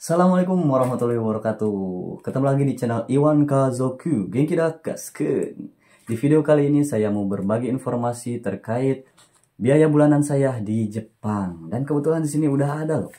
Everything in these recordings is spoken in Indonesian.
Assalamualaikum warahmatullahi wabarakatuh. Ketemu lagi di channel Iwan Kazoku. Genki da Kasuken. Di video kali ini saya mau berbagi informasi terkait biaya bulanan saya di Jepang. Dan kebetulan di sini udah ada loh.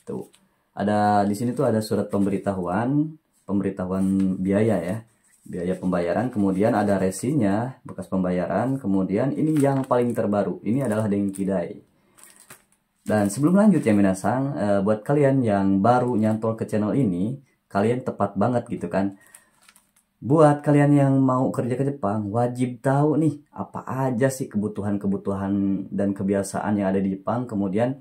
Tuh. Ada di sini tuh ada surat pemberitahuan biaya ya. Biaya pembayaran, kemudian ada resinya, bekas pembayaran, kemudian ini yang paling terbaru. Ini adalah Denkidai. Dan sebelum lanjut ya minasang, buat kalian yang baru nyantol ke channel ini, kalian tepat banget gitu kan. Buat kalian yang mau kerja ke Jepang, wajib tahu nih apa aja sih kebutuhan-kebutuhan dan kebiasaan yang ada di Jepang. Kemudian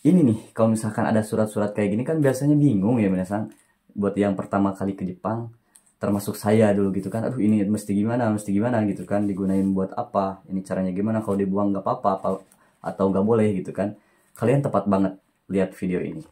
ini nih, kalau misalkan ada surat-surat kayak gini kan biasanya bingung ya minasang. Buat yang pertama kali ke Jepang, termasuk saya dulu gitu kan, aduh ini mesti gimana gitu kan, digunain buat apa, ini caranya gimana, kalau dibuang nggak apa-apa atau nggak boleh gitu kan. Kalian tepat banget lihat video ini.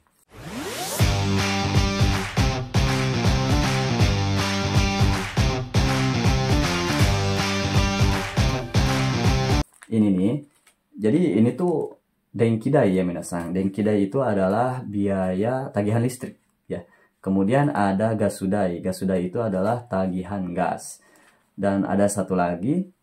Ini nih, jadi ini tuh Denkidai ya minasang. Denkidai itu adalah biaya tagihan listrik ya. Kemudian ada Gasudai. Gasudai itu adalah tagihan gas. Dan ada satu lagi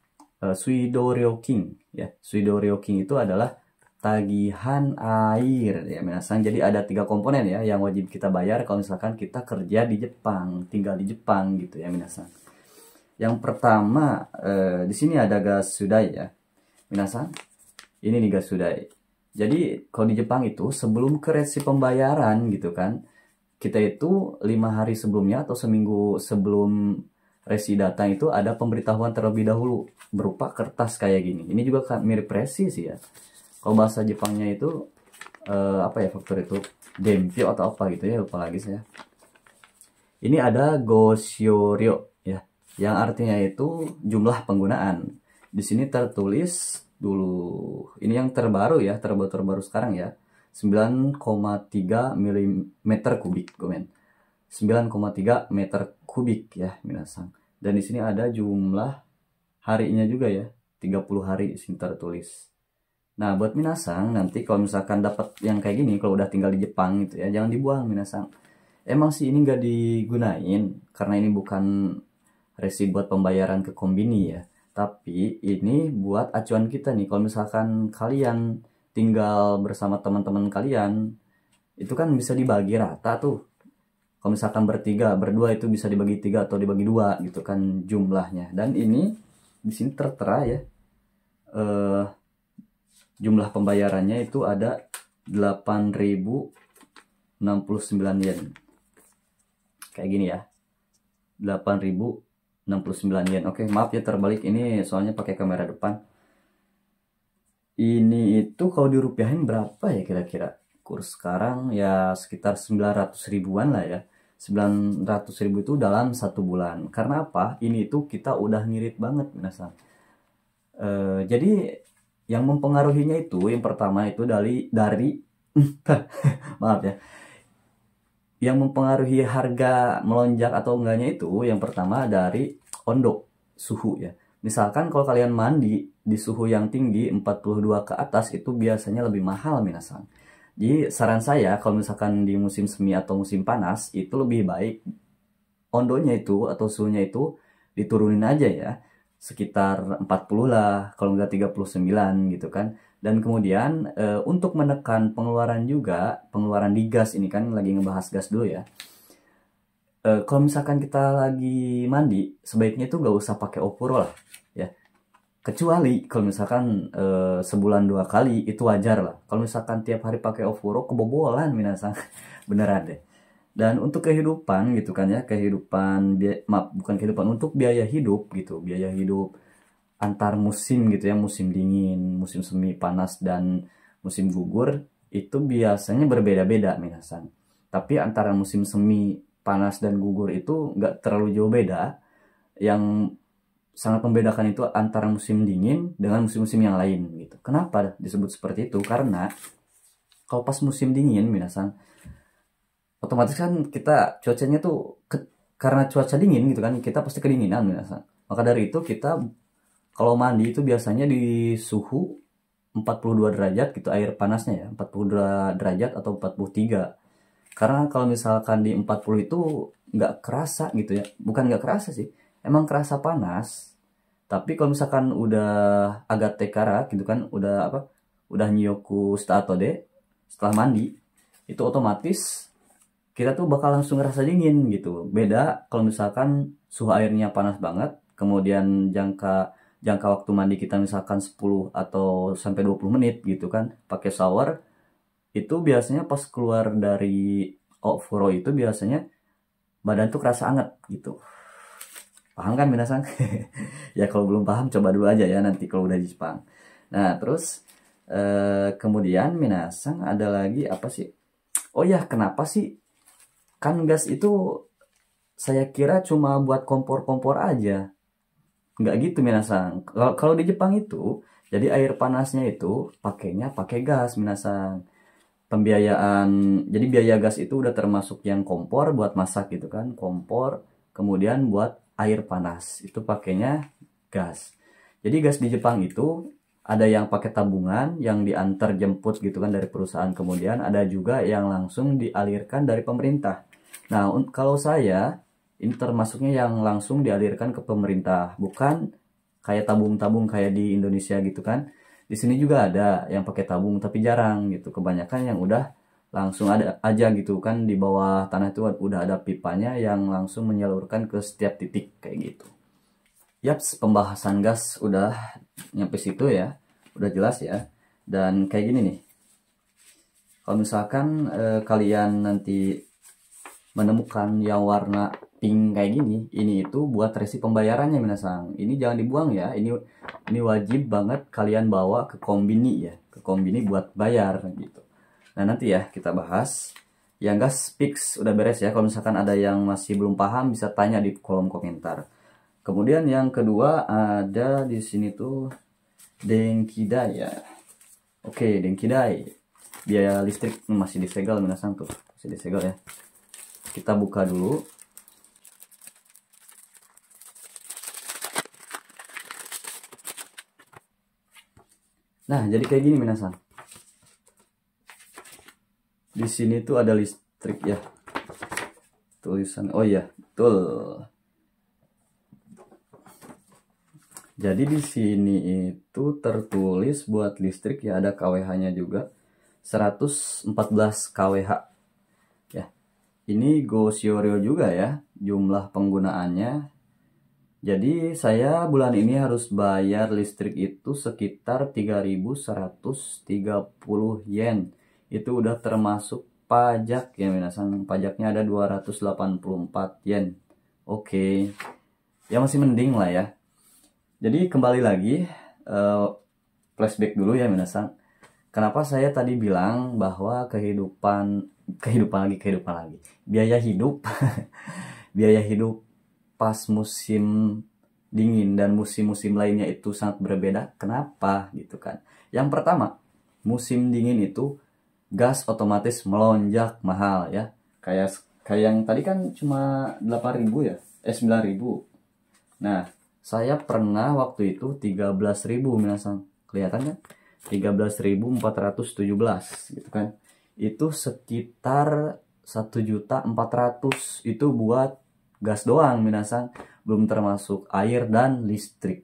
Suidoryoking ya. Suidoryoking itu adalah tagihan air ya minasang. Jadi ada 3 komponen ya yang wajib kita bayar kalau misalkan kita kerja di Jepang, tinggal di Jepang gitu ya minasang. Yang pertama di sini ada Gasudai ya minasang. Ini nih Gasudai. Jadi kalau di Jepang itu sebelum ke resi pembayaran gitu kan, kita itu 5 hari sebelumnya atau seminggu sebelum resi datang itu ada pemberitahuan terlebih dahulu berupa kertas kayak gini. Ini juga mirip resi sih ya. Kalau bahasa Jepangnya itu apa ya faktor itu, Denpyo atau apa gitu ya, lupa lagi saya. Ini ada Gosyoryo ya, yang artinya itu jumlah penggunaan. Di sini tertulis dulu, ini yang terbaru ya, terbaru sekarang ya, 9,3 mm kubik, gomen. 9,3 meter kubik ya minasang. Dan di sini ada jumlah harinya juga ya, 30 hari di sini tertulis. Nah, buat minasang nanti kalau misalkan dapat yang kayak gini, kalau udah tinggal di Jepang gitu ya, jangan dibuang minasang. Emang sih ini nggak digunain karena ini bukan resi buat pembayaran ke kombini ya. Tapi ini buat acuan kita nih, kalau misalkan kalian tinggal bersama teman-teman kalian, itu kan bisa dibagi rata tuh. Kalau misalkan bertiga, berdua itu bisa dibagi 3 atau dibagi 2 gitu kan jumlahnya. Dan ini di sini tertera ya, jumlah pembayarannya itu ada 8.069 yen. Kayak gini ya, 8.069 yen. Oke, maaf ya terbalik, ini soalnya pakai kamera depan. Ini itu kalau dirupiahin berapa ya kira-kira? Kurs sekarang ya sekitar 900 ribuan lah ya. 900 ribu itu dalam 1 bulan. Karena apa? Ini itu kita udah ngirit banget minasang. Jadi yang mempengaruhinya itu yang pertama itu dari maaf ya. Yang mempengaruhi harga melonjak atau enggaknya itu yang pertama dari ondo, suhu ya. Misalkan kalau kalian mandi di suhu yang tinggi 42 ke atas itu biasanya lebih mahal minasang. Jadi saran saya kalau misalkan di musim semi atau musim panas itu lebih baik ondonya itu atau suhunya itu diturunin aja ya. Sekitar 40 lah, kalau nggak 39 gitu kan. Dan kemudian untuk menekan pengeluaran juga, pengeluaran di gas, ini kan lagi ngebahas gas dulu ya. Kalau misalkan kita lagi mandi, sebaiknya tuh nggak usah pakai opuro lah ya. Kecuali kalau misalkan sebulan 2 kali itu wajar lah. Kalau misalkan tiap hari pakai opuro kebobolan minasang. Beneran deh. Dan untuk kehidupan gitu kan ya, bukan kehidupan, untuk biaya hidup gitu, biaya hidup antar musim gitu ya, musim dingin, musim semi panas, dan musim gugur itu biasanya berbeda-beda minasang. Tapi antara musim semi panas dan gugur itu nggak terlalu jauh beda. Yang sangat membedakan itu antara musim dingin dengan musim-musim yang lain gitu. Kenapa disebut seperti itu? Karena kalau pas musim dingin minasang, otomatis kan kita cuacanya tuh karena cuaca dingin gitu kan, kita pasti kedinginan minasang. Maka dari itu kita kalau mandi itu biasanya di suhu 42 derajat gitu, air panasnya ya, 42 derajat atau 43. Karena kalau misalkan di 40 itu nggak kerasa gitu ya. Bukan nggak kerasa sih, emang kerasa panas. Tapi kalau misalkan udah agak tekara gitu kan, udah apa? Udah nyoku de setelah mandi, itu otomatis kita tuh bakal langsung ngerasa dingin gitu. Beda kalau misalkan suhu airnya panas banget, kemudian jangka waktu mandi kita misalkan 10 atau sampai 20 menit gitu kan, pakai shower, itu biasanya pas keluar dari Ofuro itu biasanya badan tuh kerasa anget gitu. Paham kan minasang? Ya kalau belum paham coba dulu aja ya nanti kalau udah di Jepang. Nah terus kemudian minasang ada lagi apa sih? Oh ya, kenapa sih kan gas itu saya kira cuma buat kompor-kompor aja? Nggak gitu minasang. Kalau di Jepang itu jadi air panasnya itu pakainya pakai gas minasang. Pembiayaan, jadi biaya gas itu udah termasuk yang kompor buat masak gitu kan, kompor, kemudian buat air panas itu pakainya gas. Jadi gas di Jepang itu ada yang pakai tabungan yang diantar jemput gitu kan dari perusahaan, kemudian ada juga yang langsung dialirkan dari pemerintah. Nah kalau saya ini termasuknya yang langsung dialirkan ke pemerintah, bukan kayak tabung-tabung kayak di Indonesia gitu kan. Di sini juga ada yang pakai tabung tapi jarang gitu. Kebanyakan yang udah langsung ada aja gitu kan, di bawah tanah itu udah ada pipanya yang langsung menyalurkan ke setiap titik kayak gitu. Yaps, pembahasan gas udah nyampe situ ya. Udah jelas ya. Dan kayak gini nih. Kalau misalkan kalian nanti menemukan yang warna pink kayak gini, ini itu buat resi pembayarannya minasang. Ini jangan dibuang ya. Ini wajib banget kalian bawa ke kombini ya, ke kombini buat bayar gitu. Nah nanti ya kita bahas. Yang gas fix udah beres ya. Kalau misalkan ada yang masih belum paham bisa tanya di kolom komentar. Kemudian yang kedua ada di sini tuh Denkidai ya. Oke, Denkidai. Biaya listrik masih disegel minasang tuh, masih disegel ya. Kita buka dulu. Nah, jadi kayak gini minasang. Di sini tuh ada listrik ya. Tulisan, oh iya, betul. Jadi di sini itu tertulis buat listrik ya, ada kWh-nya juga. 114 kWh. Ya. Ini Go Shoryo juga ya, jumlah penggunaannya. Jadi saya bulan ini harus bayar listrik itu sekitar 3.130 yen. Itu udah termasuk pajak ya minasang. Pajaknya ada 284 yen. Oke. Ya masih mending lah ya. Jadi kembali lagi flashback dulu ya minasang. Kenapa saya tadi bilang bahwa kehidupan lagi. Biaya hidup biaya hidup pas musim dingin dan musim-musim lainnya itu sangat berbeda. Kenapa gitu kan? Yang pertama, musim dingin itu gas otomatis melonjak mahal ya. Kayak yang tadi kan cuma 8.000 ya, 9.000. Nah, saya pernah waktu itu 13.000 minasang. Kelihatan kan? 13.417 gitu kan. Itu sekitar 1.400.000 itu buat gas doang minasang, belum termasuk air dan listrik.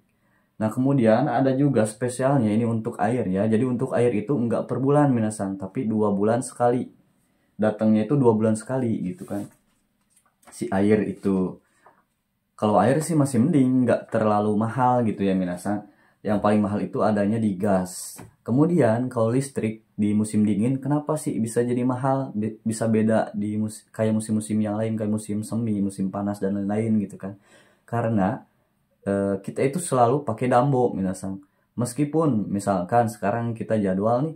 Nah kemudian ada juga spesialnya ini untuk air ya. Jadi untuk air itu enggak per bulan minasang, tapi 2 bulan sekali. Datangnya itu 2 bulan sekali gitu kan. Si air itu, kalau air sih masih mending, nggak terlalu mahal gitu ya minasang. Yang paling mahal itu adanya di gas. Kemudian kalau listrik di musim dingin, kenapa sih bisa jadi mahal? Bisa beda di kayak musim-musim yang lain, kayak musim semi, musim panas dan lain-lain gitu kan? Karena kita itu selalu pakai dambo minasang. Meskipun misalkan sekarang kita jadwal nih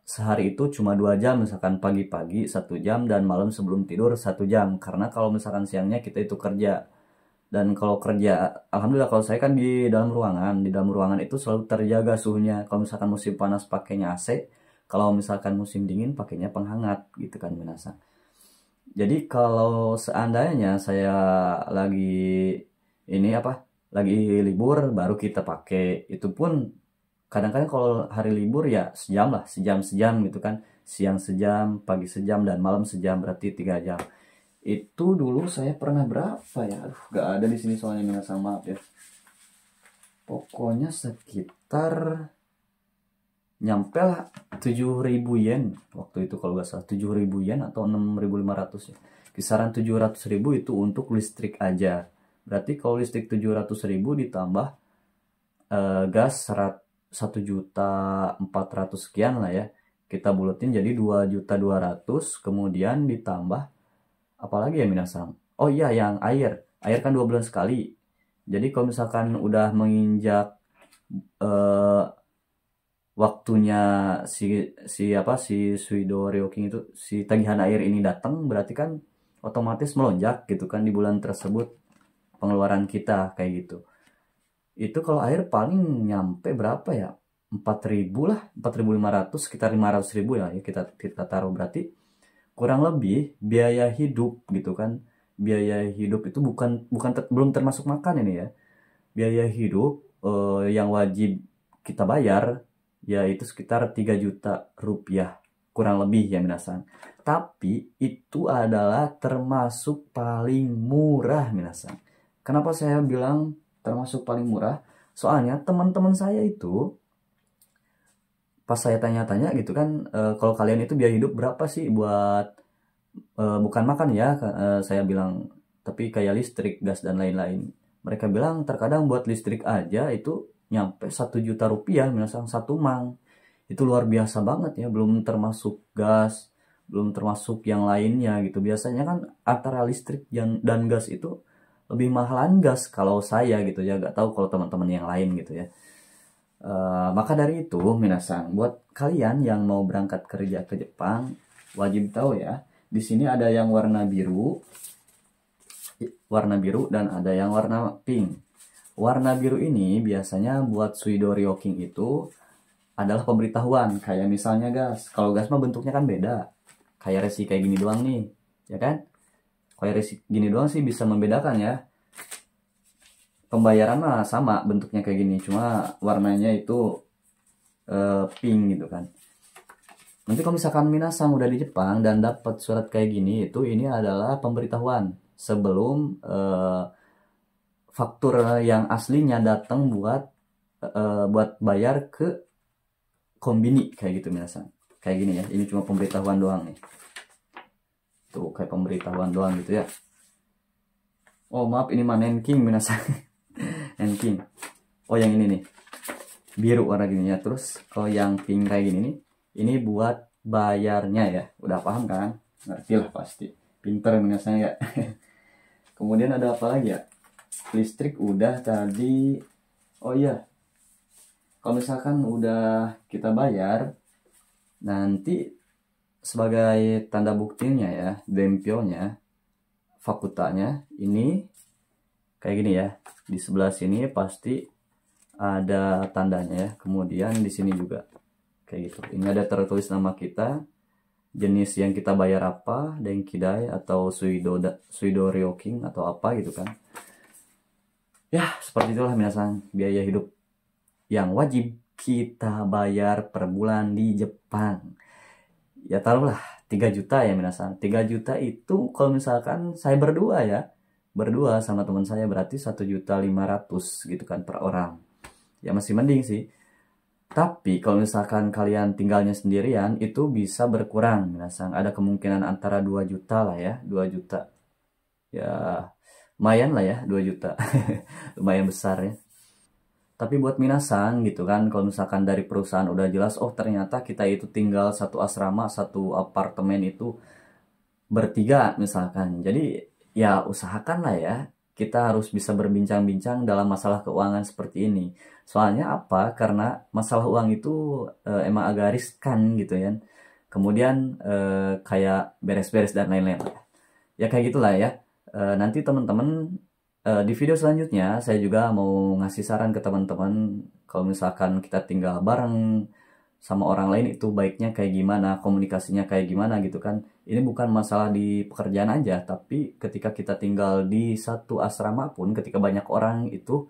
sehari itu cuma 2 jam, misalkan pagi-pagi 1 jam dan malam sebelum tidur 1 jam. Karena kalau misalkan siangnya kita itu kerja. Dan kalau kerja, alhamdulillah kalau saya kan di dalam ruangan itu selalu terjaga suhunya. Kalau misalkan musim panas pakainya AC, kalau misalkan musim dingin pakainya penghangat gitu kan minasa. Jadi kalau seandainya saya lagi lagi libur baru kita pakai, itu pun kadang-kadang kalau hari libur ya sejam gitu kan. siang sejam, pagi sejam, dan malam sejam, berarti 3 jam. Itu dulu saya pernah berapa ya? Aduh, gak ada di sini soalnya, minasang, maaf ya. Pokoknya sekitar nyampe lah 7.000 yen waktu itu kalau gak salah, 7.000 yen atau 6.500 ya. Kisaran 700.000 itu untuk listrik aja. Berarti kalau listrik 700.000 ditambah gas 1.400.000 sekian lah ya. Kita buletin jadi 2.200.000, kemudian ditambah apalagi ya minasang. Oh iya, yang air. Air kan 2 bulan sekali. Jadi kalau misalkan udah menginjak waktunya si Suido Ryoking itu, si tagihan air ini datang, berarti kan otomatis melonjak gitu kan di bulan tersebut pengeluaran kita kayak gitu. Itu kalau air paling nyampe berapa ya? 4.000 lah, 4.500, sekitar 500.000 ya, kita taruh, berarti kurang lebih biaya hidup gitu kan. Biaya hidup itu belum termasuk makan ini ya. Biaya hidup yang wajib kita bayar yaitu sekitar 3 juta rupiah kurang lebih ya minasan. Tapi itu adalah termasuk paling murah minasan. Kenapa saya bilang termasuk paling murah? Soalnya teman-teman saya itu pas saya tanya-tanya gitu kan, kalau kalian itu biaya hidup berapa sih buat bukan makan ya, saya bilang, tapi kayak listrik, gas dan lain-lain. Mereka bilang terkadang buat listrik aja itu nyampe 1 juta rupiah misalnya satu mang. Itu luar biasa banget ya, belum termasuk gas, belum termasuk yang lainnya gitu. Biasanya kan antara listrik dan gas itu lebih mahalan gas kalau saya gitu ya, gak tahu kalau teman-teman yang lain gitu ya. Maka dari itu minasan, buat kalian yang mau berangkat kerja ke Jepang wajib tahu ya, di sini ada yang warna biru dan ada yang warna pink. Warna biru ini biasanya buat Suido Ryoking itu adalah pemberitahuan, kayak misalnya gas. Kalau gas mah bentuknya kan beda. Kayak resi kayak gini doang nih, ya kan? Kayak resi gini doang sih bisa membedakan ya. Pembayaran mah sama bentuknya kayak gini, cuma warnanya itu pink gitu kan. Nanti kalau misalkan minasang udah di Jepang dan dapat surat kayak gini, itu ini adalah pemberitahuan sebelum faktur yang aslinya datang buat bayar ke kombini kayak gitu minasang. Kayak gini ya, ini cuma pemberitahuan doang nih. Tuh kayak pemberitahuan doang gitu ya. Oh maaf, ini mah Nenking minasang. Nenking. Oh yang ini nih, biru warna gini ya. Terus kalau yang pink kayak gini nih, ini buat bayarnya ya. Udah paham kan? Ngerti lah pasti. Pinter minasang ya. Kemudian ada apa lagi ya? Listrik udah tadi. Oh iya, kalau misalkan udah kita bayar, nanti sebagai tanda buktinya ya, dempionya, fakutanya ini kayak gini ya. Di sebelah sini pasti ada tandanya ya. Kemudian di sini juga kayak gitu. Ini ada tertulis nama kita, jenis yang kita bayar apa, Denkidai atau Suido Ryoking atau apa gitu kan. Ya, seperti itulah minasan biaya hidup yang wajib kita bayar per bulan di Jepang. Ya taruhlah 3 juta ya minasan. 3 juta itu kalau misalkan saya berdua ya, berdua sama teman saya berarti 1.500.000 gitu kan per orang. Ya masih mending sih. Tapi kalau misalkan kalian tinggalnya sendirian itu bisa berkurang minasan. Ada kemungkinan antara 2 juta lah ya, 2 juta. Ya lumayan lah ya, 2 juta. Lumayan besar ya. Tapi buat minasan gitu kan, kalau misalkan dari perusahaan udah jelas, oh ternyata kita itu tinggal satu asrama, satu apartemen itu bertiga misalkan. Jadi ya usahakan lah ya, kita harus bisa berbincang-bincang dalam masalah keuangan seperti ini. Soalnya apa? Karena masalah uang itu emang agak riskan gitu ya. Kemudian kayak beres-beres dan lain-lain. Ya kayak gitulah ya. Nanti teman-teman di video selanjutnya saya juga mau ngasih saran ke teman-teman kalau misalkan kita tinggal bareng sama orang lain itu baiknya kayak gimana, komunikasinya kayak gimana gitu kan. Ini bukan masalah di pekerjaan aja, tapi ketika kita tinggal di satu asrama pun ketika banyak orang itu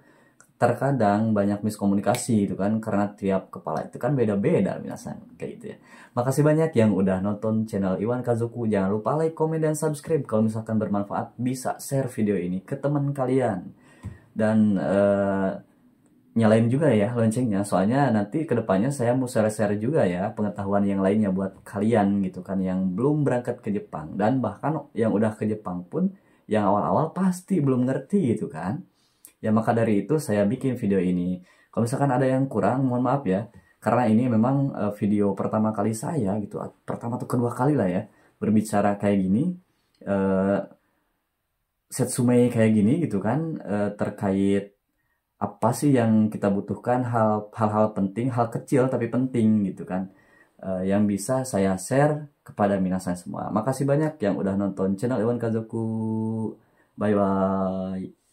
terkadang banyak miskomunikasi gitu kan, karena tiap kepala itu kan beda-beda minasan kayak gitu ya. Makasih banyak yang udah nonton channel Iwan Kazoku. Jangan lupa like, komen, dan subscribe. Kalau misalkan bermanfaat, bisa share video ini ke teman kalian. Dan nyalain juga ya loncengnya, soalnya nanti kedepannya saya mau share-share juga ya pengetahuan yang lainnya buat kalian gitu kan, yang belum berangkat ke Jepang, dan bahkan yang udah ke Jepang pun yang awal-awal pasti belum ngerti gitu kan ya. Maka dari itu saya bikin video ini. Kalau misalkan ada yang kurang, mohon maaf ya, karena ini memang video pertama kali saya gitu, pertama atau kedua kali lah ya berbicara kayak gini, eh, Setsume kayak gini gitu kan, terkait apa sih yang kita butuhkan, hal-hal penting, hal kecil tapi penting gitu kan, yang bisa saya share kepada minasan semua. Makasih banyak yang udah nonton channel Iwan Kazoku. Bye bye.